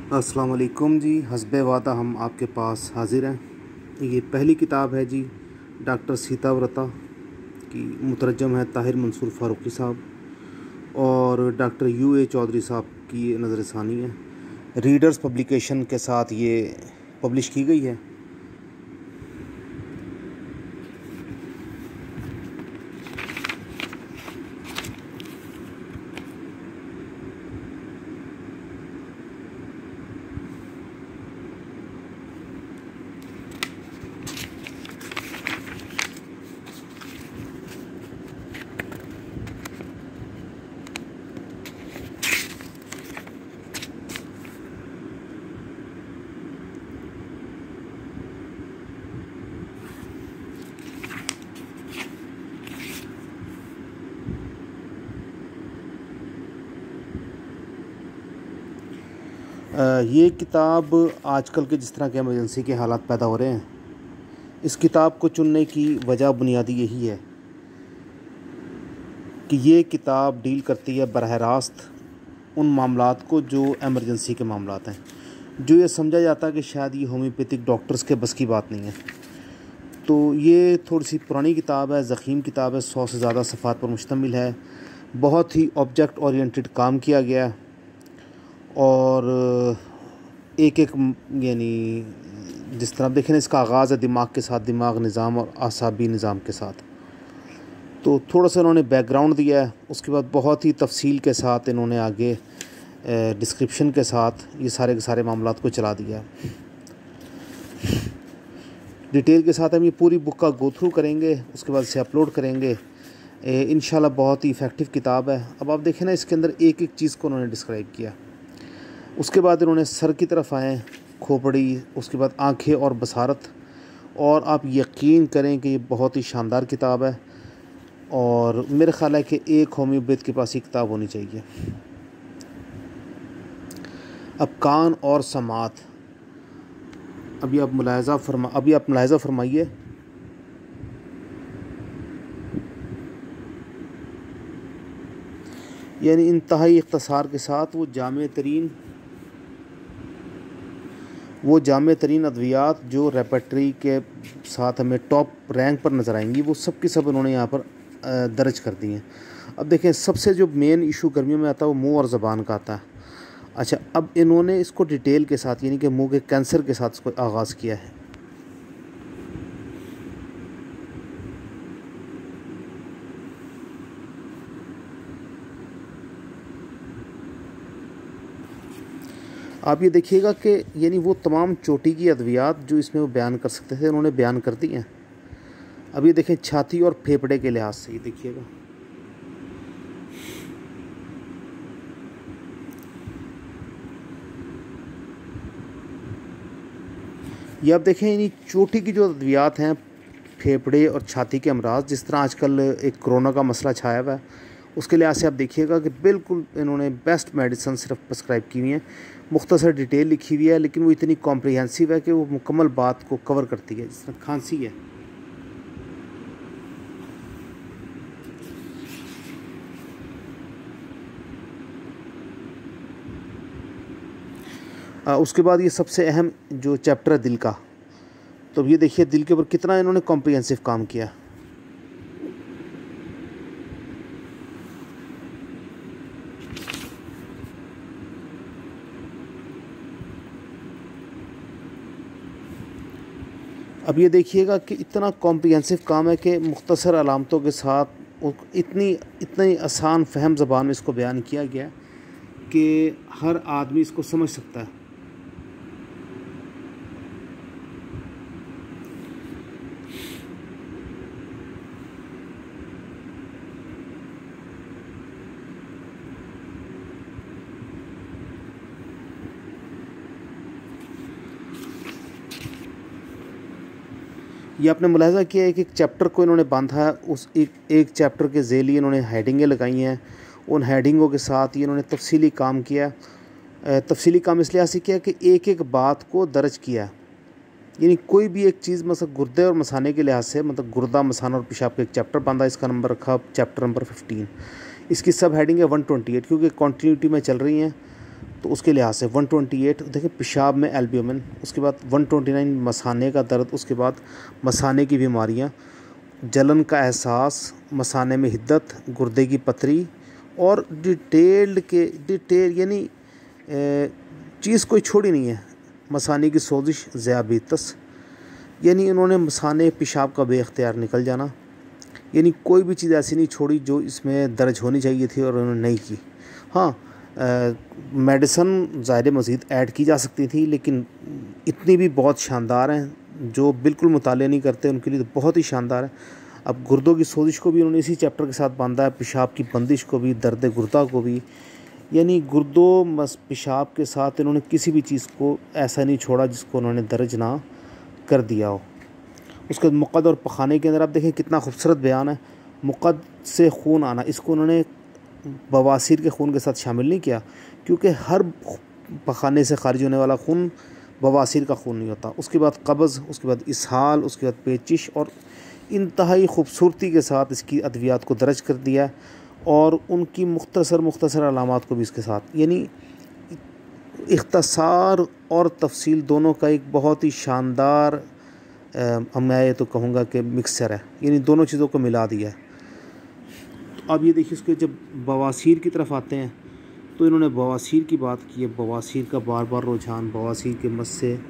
अस्सलाम वालेकुम जी। हस्बे वादा हम आपके पास हाज़िर हैं। ये पहली किताब है जी डॉक्टर सीताव्रता की। मुतरजम है ताहिर मंसूर फ़ारूक़ी साहब और डॉक्टर U.A. चौधरी साहब की नज़र सानी है। रीडर्स पब्लिकेशन के साथ ये पब्लिश की गई है। ये किताब आजकल के जिस तरह के एमरजेंसी के हालात पैदा हो रहे हैं, इस किताब को चुनने की वजह बुनियादी यही है कि ये किताब डील करती है बरह रास्त उन मामलात को जो एमरजेंसी के मामलात हैं, जो ये समझा जाता है कि शायद ये होम्योपैथिक डॉक्टर्स के बस की बात नहीं है। तो ये थोड़ी सी पुरानी किताब है, ज़ख़ीम किताब है, 100 से ज़्यादा सफ़ात पर मुश्तमिल है। बहुत ही ऑब्जेक्ट ओरिएंटेड काम किया गया और एक यानी जिस तरह देखें इसका आगाज़ है दिमाग के साथ, दिमाग निज़ाम और आसाबी निज़ाम के साथ। तो थोड़ा सा इन्होंने बैकग्राउंड दिया है, उसके बाद बहुत ही तफसील के साथ इन्होंने आगे डिस्क्रिप्शन के साथ ये सारे के सारे मामलात को चला दिया है। डिटेल के साथ हम ये पूरी बुक का गो थ्रू करेंगे, उसके बाद इसे अपलोड करेंगे। इंशाल्लाह बहुत ही इफ़ेक्टिव किताब है। अब आप देखें ना, इसके अंदर एक एक चीज़ को उन्होंने डिस्क्राइब किया। उसके बाद इन्होंने सर की तरफ आए, खोपड़ी, उसके बाद आँखें और बसारत। और आप यकीन करें कि ये बहुत ही शानदार किताब है और मेरे ख़्याल है कि एक होम्योपैथ के पास ये किताब होनी चाहिए। अब कान और समात, अभी आप मुलाहिज़ा फरमाइए। यानी इंतहाई इख्तिसार के साथ वो जामे तरीन अद्वियात जो रेपर्टरी के साथ हमें टॉप रैंक पर नज़र आएंगी, वो सब की सब इन्होंने यहाँ पर दर्ज कर दी हैं। अब देखें, सबसे जो मेन इशू गर्मियों में आता है वो मुंह और ज़बान का आता है। अच्छा, अब इन्होंने इसको डिटेल के साथ यानी कि मुंह के कैंसर के साथ इसको आगाज़ किया है। आप ये देखिएगा कि यानी वो तमाम चोटी की अद्वियात जो इसमें वो बयान कर सकते थे उन्होंने बयान कर दी हैं। अब ये देखें, छाती और फेफड़े के लिहाज से ये देखिएगा। ये आप देखें, यानी चोटी की जो अद्वियात हैं, फेफड़े और छाती के अमराज, जिस तरह आजकल एक कोरोना का मसला छाया हुआ है, उसके लिहाज से आप देखिएगा कि बिल्कुल इन्होंने बेस्ट मेडिसिन सिर्फ प्रिस्क्राइब की हुई हैं। मुख्तसर डिटेल लिखी हुई है, लेकिन वो इतनी कॉम्प्रिहेंसिव है कि वो मुकम्मल बात को कवर करती है। जिस तरह खांसी है, उसके बाद ये सबसे अहम जो चैप्टर है दिल का, तो ये देखिए दिल के ऊपर कितना इन्होंने कॉम्प्रिहेंसिव काम किया। अब ये देखिएगा कि इतना कॉम्प्रिहेंसिव काम है कि मुख्तसर अलामतों के साथ इतनी आसान फ़हम ज़बान में इसको बयान किया गया कि हर आदमी इसको समझ सकता है। ये आपने मुलाहिज़ा किया है कि एक चैप्टर को इन्होंने बांधा है, उस एक चैप्टर के ज़ेली इन्होंने हेडिंगें लगाई हैं। उन हेडिंगों के साथ ही इन्होंने तफसीली काम किया। तफसीली काम इस लिहाज से किया कि एक एक बात को दर्ज किया। यानी कोई भी एक चीज़, मतलब गुर्दे और मसाने के लिहाज से, मतलब गुर्दा, मसाना और पेशाब का एक चैप्टर बांधा, इसका नंबर रखा चैप्टर नंबर 15। इसकी सब हेडिंग है 128, क्योंकि कॉन्टीन्यूटी में चल रही हैं। तो उसके लिहाज से 128 देखिए पेशाब में एल्ब्यूमिन, उसके बाद 129 मसाने का दर्द, उसके बाद मसाने की बीमारियां, जलन का एहसास, मसाने में हिद्दत, गुर्दे की पथरी और डिटेल यानी चीज़ कोई छोड़ी नहीं है, मसाने की सोजिश, ज़ियाबीतस, यानी इन्होंने मसाने पेशाब का बेख्तियार निकल जाना, यानी कोई भी चीज़ ऐसी नहीं छोड़ी जो इसमें दर्ज होनी चाहिए थी और उन्होंने नहीं की। हाँ, मेडिसन ज़ाहिर मज़ीद ऐड की जा सकती थी, लेकिन इतनी भी बहुत शानदार हैं, जो बिल्कुल मुताले नहीं करते उनके लिए तो बहुत ही शानदार है। अब गुर्दों की सोजिश को भी उन्होंने इसी चैप्टर के साथ बांधा है, पेशाब की बंदिश को भी, दर्द गुर्दा को भी, यानी गुर्दों पेशाब के साथ इन्होंने किसी भी चीज़ को ऐसा नहीं छोड़ा जिसको उन्होंने दर्ज ना कर दिया हो। उसके बाद मुक़द और पखाने के अंदर आप देखें कितना खूबसूरत बयान है। मुक़द से खून आना, इसको उन्होंने बवासीर के खून के साथ शामिल नहीं किया, क्योंकि हर पखाने से खारिज होने वाला खून बवासीर का खून नहीं होता। उसके बाद कब्ज़, उसके बाद इसहाल, उसके बाद पेचिश, और इंतहाई खूबसूरती के साथ इसकी अद्वियात को दर्ज कर दिया और उनकी मुख्तसर अलामात को भी इसके साथ, यानी इख्तसार और तफसील दोनों का एक बहुत ही शानदार मैं ये तो कहूँगा कि मिक्सचर है, यानी दोनों चीज़ों को मिला दिया है। तो अब ये देखिए, उसके जब बवासीर की तरफ आते हैं तो इन्होंने बवासीर की बात की है, बवासीर का बार बार रुझान, बवासीर के मस्से,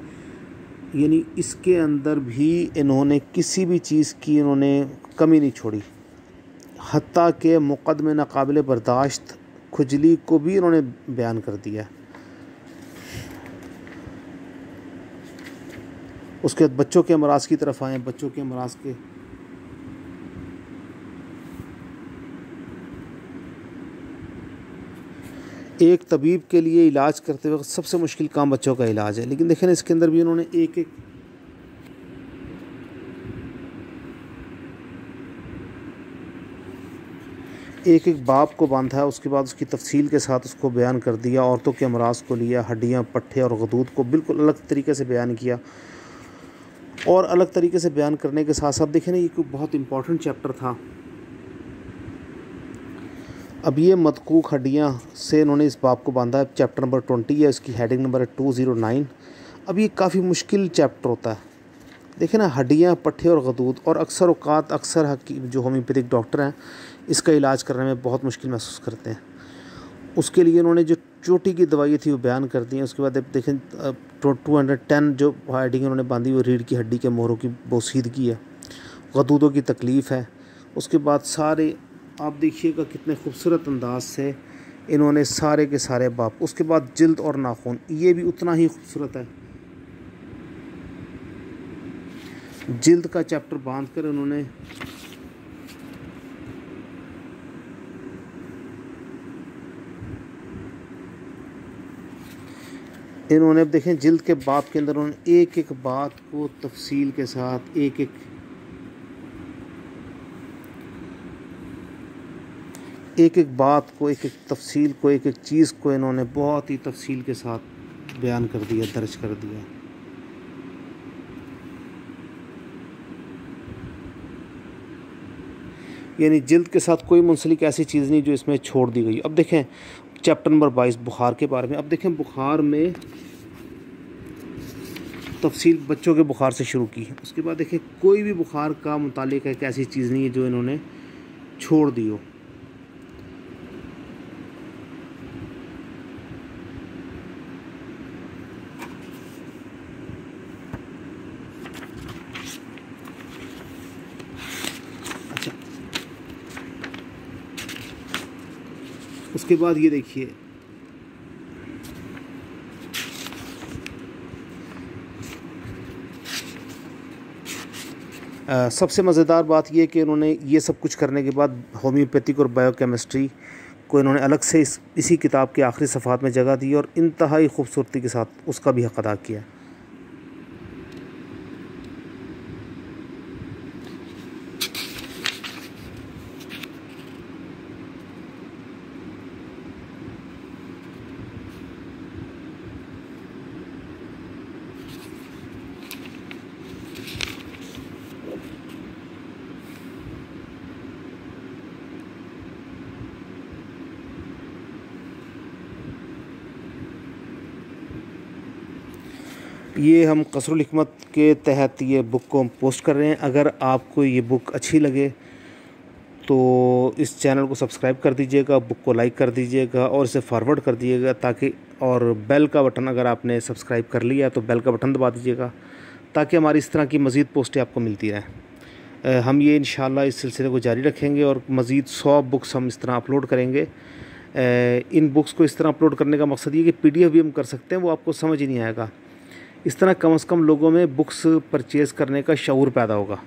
यानी इसके अंदर भी इन्होंने किसी भी चीज़ की इन्होंने कमी नहीं छोड़ी, हत्ता के मुक़द्दमे नाक़ाबिल बर्दाश्त खुजली को भी इन्होंने बयान कर दिया। उसके बाद बच्चों के अमराज की तरफ आए। बच्चों के अमराज के एक तबीब के लिए इलाज करते वक्त सबसे मुश्किल काम बच्चों का इलाज है, लेकिन देखें ना इसके अंदर भी उन्होंने एक एक बाप को बांधा है, उसके बाद उसकी तफसील के साथ उसको बयान कर दिया। औरतों के अमराज को लिया, हड्डियाँ, पट्ठे और गदूद को बिल्कुल अलग तरीके से बयान किया, और अलग तरीके से बयान करने के साथ साथ देखें ना, ये कोई बहुत इम्पोर्टेंट चैप्टर था। अब ये मदकूक हड्डियाँ से इन्होंने इस बाप को बांधा है, चैप्टर नंबर 20 है, इसकी हेडिंग नंबर है 209। अब ये काफ़ी मुश्किल चैप्टर होता है, देखें ना, हड्डियाँ, पट्ठे और गदूद, और अक्सर औक़ात अक्सर जो होम्योपैथिक डॉक्टर हैं इसका इलाज करने में बहुत मुश्किल महसूस करते हैं। उसके लिए उन्होंने जो चोटी की दवाई थी वो बयान कर दी है। उसके बाद देखें 210 जो हेडिंग उन्होंने बांधी वो रीढ़ की हड्डी के मोहरों की बोसीदगी है, गदूदों की तकलीफ़ है। उसके बाद सारे आप देखिएगा कितने खूबसूरत अंदाज से इन्होंने सारे के सारे बाप। उसके बाद जिल्द और नाखून, ये भी उतना ही खूबसूरत है। जिल्द का चैप्टर बांध कर इन्होंने अब देखें जिल्द के बाप के अंदर उन्होंने एक एक बात को तफसील के साथ, एक एक बात को, एक एक तफसील को, एक एक चीज़ को इन्होंने बहुत ही तफसील के साथ बयान कर दिया, दर्ज कर दिया। यानी जिल्द के साथ कोई मुंसलिक ऐसी चीज़ नहीं जो इसमें छोड़ दी गई। अब देखें चैप्टर नंबर 22 बुखार के बारे में। अब देखें बुखार में तफसील बच्चों के बुखार से शुरू की है। उसके बाद देखें कोई भी बुखार का मुतालिक एक ऐसी चीज़ नहीं है जो इन्होंने छोड़ दी हो। अच्छा, उसके बाद ये देखिए सबसे मज़ेदार बात यह कि इन्होंने ये सब कुछ करने के बाद होम्योपैथिक और बायोकेमिस्ट्री को इन्होंने अलग से इसी किताब के आखिरी सफ़ात में जगह दी और इंतहाई खूबसूरती के साथ उसका भी हक़ अदा किया। ये हम क़स्रुल हिकमत के तहत ये बुक को हम पोस्ट कर रहे हैं। अगर आपको ये बुक अच्छी लगे तो इस चैनल को सब्सक्राइब कर दीजिएगा, बुक को लाइक कर दीजिएगा और इसे फॉरवर्ड कर दीजिएगा, ताकि और बेल का बटन, अगर आपने सब्सक्राइब कर लिया तो बेल का बटन दबा दीजिएगा, ताकि हमारी इस तरह की मज़ीद पोस्टें आपको मिलती रहें। हम ये इंशाल्लाह इस सिलसिले को जारी रखेंगे और मज़ीद 100 बुक्स हम इस तरह अपलोड करेंगे। इन बुक्स को इस तरह अपलोड करने का मकसद ये कि PDF भी हम कर सकते हैं, वो आपको समझ ही नहीं आएगा। इस तरह कम से कम लोगों में बुक्स परचेज़ करने का शऊर पैदा होगा।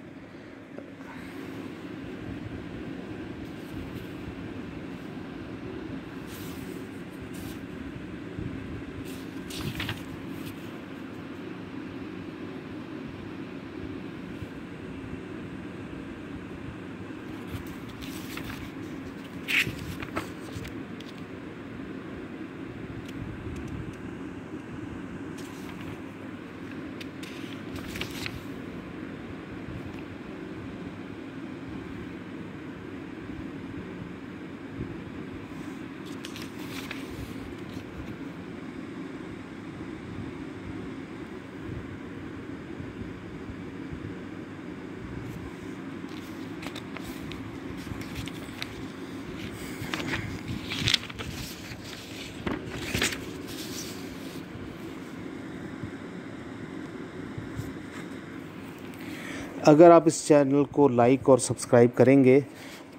अगर आप इस चैनल को लाइक और सब्सक्राइब करेंगे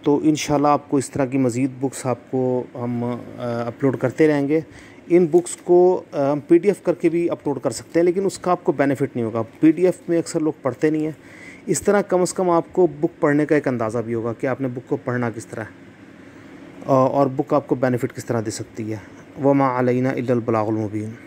तो इंशाल्लाह आपको इस तरह की मज़ीद बुक्स आपको हम अपलोड करते रहेंगे। इन बुक्स को हम PDF करके भी अपलोड कर सकते हैं, लेकिन उसका आपको बेनिफिट नहीं होगा। PDF में अक्सर लोग पढ़ते नहीं हैं। इस तरह कम से कम आपको बुक पढ़ने का एक अंदाज़ा भी होगा कि आपने बुक को पढ़ना किस तरह है और बुक आपको बेनिफिट किस तरह दे सकती है। वमा अलैना इल्लल बलागुल मुबीन।